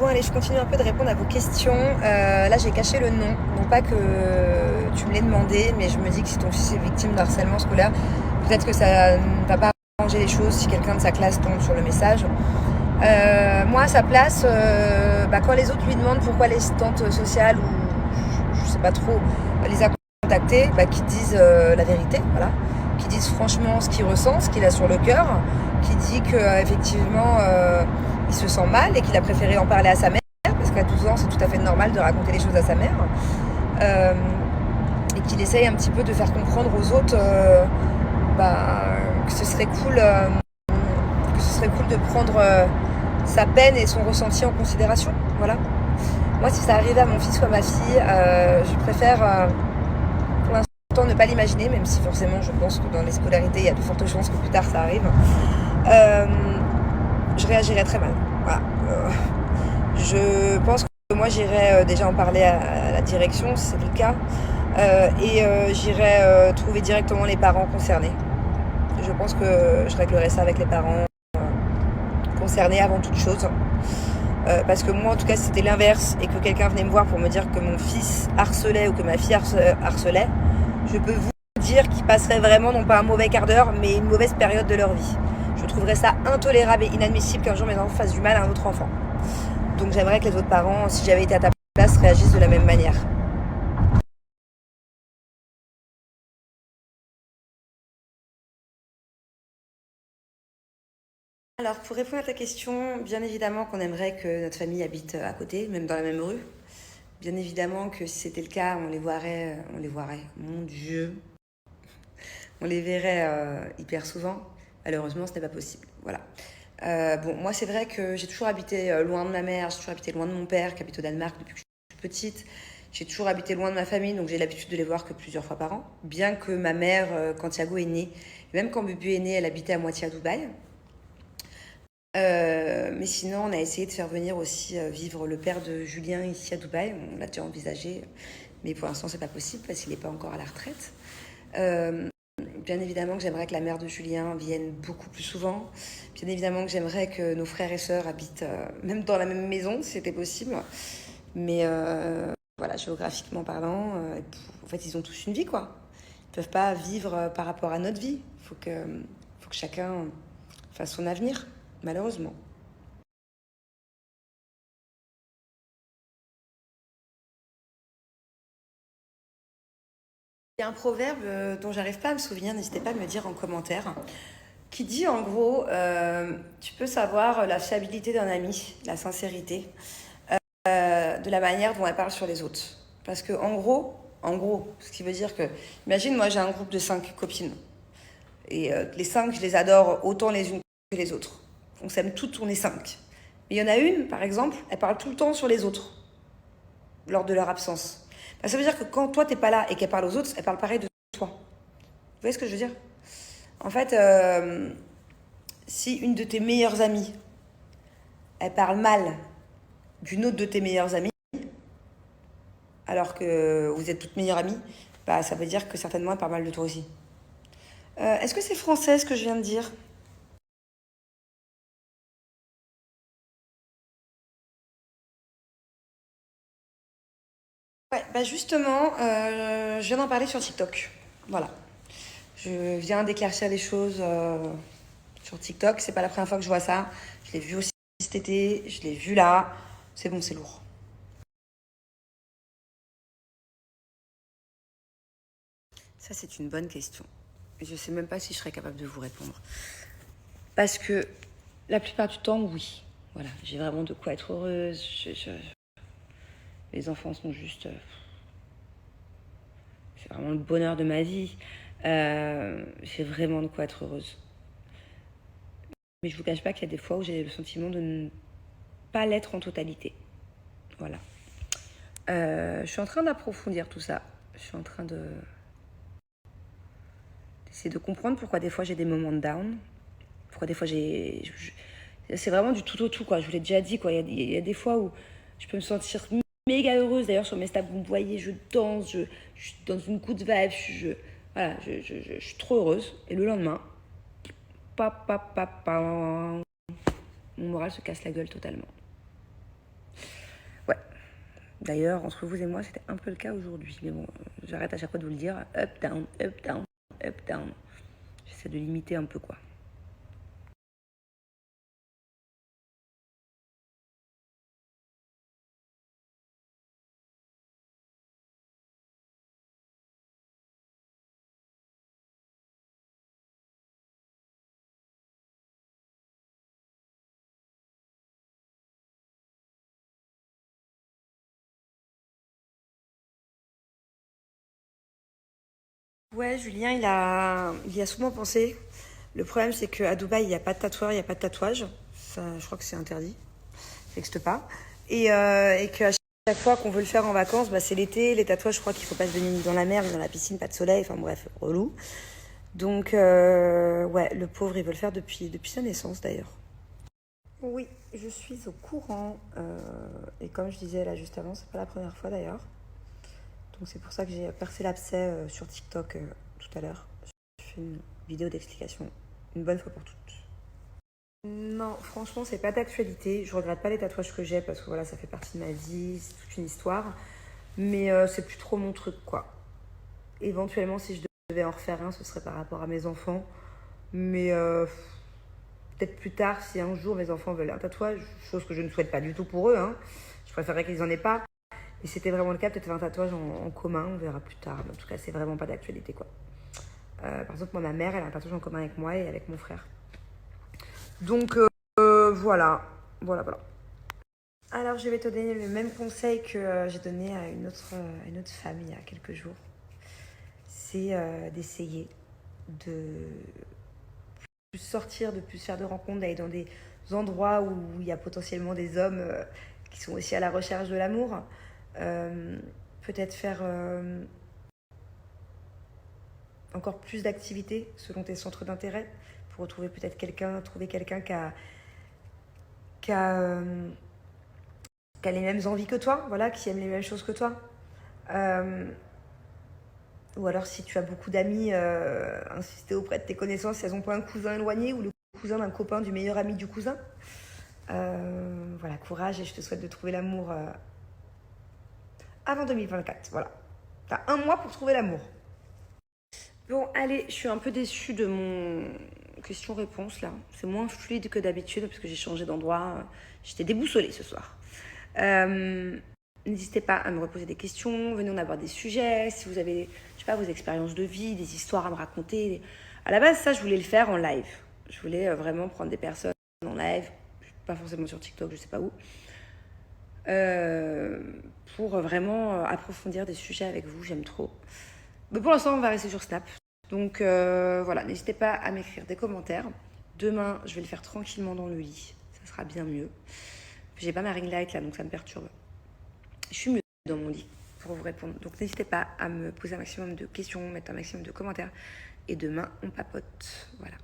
Bon allez, je continue un peu de répondre à vos questions. Là j'ai caché le nom, non pas que tu me l'aies demandé, mais je me dis que si ton fils est victime de harcèlement scolaire, peut-être que ça ne va pas arranger les choses si quelqu'un de sa classe tombe sur le message. Moi à sa place, quand les autres lui demandent pourquoi l'assistante sociale ou je sais pas trop les a contactés, qu'ils disent la vérité, voilà, qui disent franchement ce qu'il ressent, ce qu'il a sur le cœur, qui dit qu'effectivement il se sent mal et qu'il a préféré en parler à sa mère, parce qu'à 12 ans c'est tout à fait normal de raconter les choses à sa mère, et qu'il essaye un petit peu de faire comprendre aux autres que ce serait cool de prendre sa peine et son ressenti en considération. Voilà. Moi, si ça arrivait à mon fils ou à ma fille, je préfère pour l'instant ne pas l'imaginer, même si forcément je pense que dans les scolarités il y a de fortes chances que plus tard ça arrive. Je réagirais très mal. Voilà. Je pense que moi j'irais déjà en parler à la direction si c'est le cas, et j'irais trouver directement les parents concernés. Je pense que je réglerais ça avec les parents concernés avant toute chose. Parce que moi en tout cas si c'était l'inverse et que quelqu'un venait me voir pour me dire que mon fils harcelait ou que ma fille harcelait, je peux vous dire qu'ils passeraient vraiment non pas un mauvais quart d'heure mais une mauvaise période de leur vie. Je trouverais ça intolérable et inadmissible qu'un jour mes enfants fassent du mal à un autre enfant. Donc j'aimerais que les autres parents, si j'avais été à ta place, réagissent de la même manière. Alors pour répondre à ta question, bien évidemment qu'on aimerait que notre famille habite à côté, même dans la même rue. Bien évidemment que si c'était le cas, on les verrait, mon Dieu, on les verrait hyper souvent. Malheureusement, ce n'est pas possible. Voilà. Moi, c'est vrai que j'ai toujours habité loin de ma mère, j'ai toujours habité loin de mon père, qui habite au Danemark depuis que je suis petite. J'ai toujours habité loin de ma famille, donc j'ai l'habitude de les voir que plusieurs fois par an. Bien que ma mère, quand Thiago est né, même quand Bubu est né, elle habitait à moitié à Dubaï. Mais sinon, on a essayé de faire venir aussi vivre le père de Julien ici à Dubaï. On l'a déjà envisagé, mais pour l'instant, c'est pas possible parce qu'il n'est pas encore à la retraite. Bien évidemment que j'aimerais que la mère de Julien vienne beaucoup plus souvent. Bien évidemment que j'aimerais que nos frères et sœurs habitent même dans la même maison, si c'était possible. Mais voilà, géographiquement parlant, en fait, ils ont tous une vie, quoi. Ils ne peuvent pas vivre par rapport à notre vie. Faut que chacun fasse son avenir, malheureusement. Il y a un proverbe dont j'arrive pas à me souvenir, n'hésitez pas à me le dire en commentaire, qui dit en gros, tu peux savoir la fiabilité d'un ami, la sincérité, de la manière dont elle parle sur les autres. Parce que en gros, ce qui veut dire que, imagine moi j'ai un groupe de 5 copines, et les 5 je les adore autant les unes que les autres. On s'aime toutes, on est 5. Mais il y en a une, par exemple, elle parle tout le temps sur les autres, lors de leur absence. Ça veut dire que quand toi t'es pas là et qu'elle parle aux autres, elle parle pareil de toi. Vous voyez ce que je veux dire? En fait, si une de tes meilleures amies, elle parle mal d'une autre de tes meilleures amies, alors que vous êtes toutes meilleures amies, ça veut dire que certainement elle parle mal de toi aussi. Est-ce que c'est français ce que je viens de dire? Ouais, justement, je viens d'en parler sur TikTok. Voilà. Je viens d'éclaircir les choses sur TikTok. C'est pas la première fois que je vois ça. Je l'ai vu aussi cet été, je l'ai vu là. C'est bon, c'est lourd. Ça, c'est une bonne question. Je sais même pas si je serais capable de vous répondre. Parce que la plupart du temps, oui. Voilà, j'ai vraiment de quoi être heureuse. Les enfants sont juste... c'est vraiment le bonheur de ma vie. J'ai vraiment de quoi être heureuse. Mais je vous cache pas qu'il y a des fois où j'ai le sentiment de ne pas l'être en totalité. Voilà. Je suis en train d'approfondir tout ça. Je suis en train d'essayer de comprendre pourquoi des fois j'ai des moments de down. Pourquoi des fois c'est vraiment du tout au tout, quoi. Je vous l'ai déjà dit, quoi. Il y a des fois où je peux me sentir méga heureuse. D'ailleurs, sur mes stats, vous me voyez, je danse, je suis dans une good vibe. Voilà, je suis trop heureuse. Et le lendemain, mon moral se casse la gueule totalement. D'ailleurs, entre vous et moi, c'était un peu le cas aujourd'hui. Mais bon, j'arrête à chaque fois de vous le dire. Up, down, up, down, up, down. J'essaie de limiter un peu, quoi. Ouais, Julien, il y a souvent pensé. Le problème, c'est qu'à Dubaï, il n'y a pas de tatoueur, il n'y a pas de tatouage. Ça, je crois que c'est interdit. Ça n'existe pas. Et qu'à chaque fois qu'on veut le faire en vacances, bah, c'est l'été. Les tatouages, je crois qu'il faut pas se baigner ni dans la mer, ni dans la piscine, pas de soleil. Enfin bref, relou. Donc, ouais, le pauvre, il veut le faire depuis sa naissance d'ailleurs. Oui, je suis au courant. Et comme je disais là juste avant, c'est pas la première fois d'ailleurs. Donc c'est pour ça que j'ai percé l'abcès sur TikTok tout à l'heure. J'ai fait une vidéo d'explication, une bonne fois pour toutes. Non, franchement, c'est pas d'actualité. Je regrette pas les tatouages que j'ai parce que voilà, ça fait partie de ma vie, c'est toute une histoire. Mais c'est plus trop mon truc, quoi. Éventuellement, si je devais en refaire un, ce serait par rapport à mes enfants. Mais peut-être plus tard, si un jour mes enfants veulent un tatouage, chose que je ne souhaite pas du tout pour eux, hein, je préférerais qu'ils en aient pas. Et c'était vraiment le cas, peut-être faire un tatouage en commun, on verra plus tard. Mais en tout cas, c'est vraiment pas d'actualité, quoi. Par exemple, moi, ma mère, elle a un tatouage en commun avec moi et avec mon frère. Donc, voilà. Voilà, voilà. Alors, je vais te donner le même conseil que j'ai donné à une autre femme il y a quelques jours. C'est d'essayer de plus sortir, de plus faire de rencontres, d'aller dans des endroits où il y a potentiellement des hommes qui sont aussi à la recherche de l'amour. Euh, Peut-être faire encore plus d'activités selon tes centres d'intérêt pour retrouver peut-être quelqu'un, trouver quelqu'un qui a, qui a les mêmes envies que toi, voilà, qui aime les mêmes choses que toi. Euh, ou alors si tu as beaucoup d'amis, insister auprès de tes connaissances si elles n'ont pas un cousin éloigné ou le cousin d'un copain du meilleur ami du cousin. Voilà, courage et je te souhaite de trouver l'amour avant 2024. Voilà. T'as un mois pour trouver l'amour. Bon, allez, je suis un peu déçue de mon question-réponse là. C'est moins fluide que d'habitude parce que j'ai changé d'endroit. J'étais déboussolée ce soir. Euh, N'hésitez pas à me reposer des questions. Venez, on aborde des sujets. Si vous avez, je sais pas, vos expériences de vie, des histoires à me raconter. À la base, ça, je voulais le faire en live. Je voulais vraiment prendre des personnes en live, pas forcément sur TikTok, je sais pas où, euh, pour vraiment approfondir des sujets avec vous. J'aime trop. Mais pour l'instant, on va rester sur Snap. Donc voilà, n'hésitez pas à m'écrire des commentaires. Demain, je vais le faire tranquillement dans le lit. Ça sera bien mieux. J'ai pas ma ring light là, donc ça me perturbe. Je suis mieux dans mon lit pour vous répondre. Donc n'hésitez pas à me poser un maximum de questions, mettre un maximum de commentaires. Et demain, on papote. Voilà.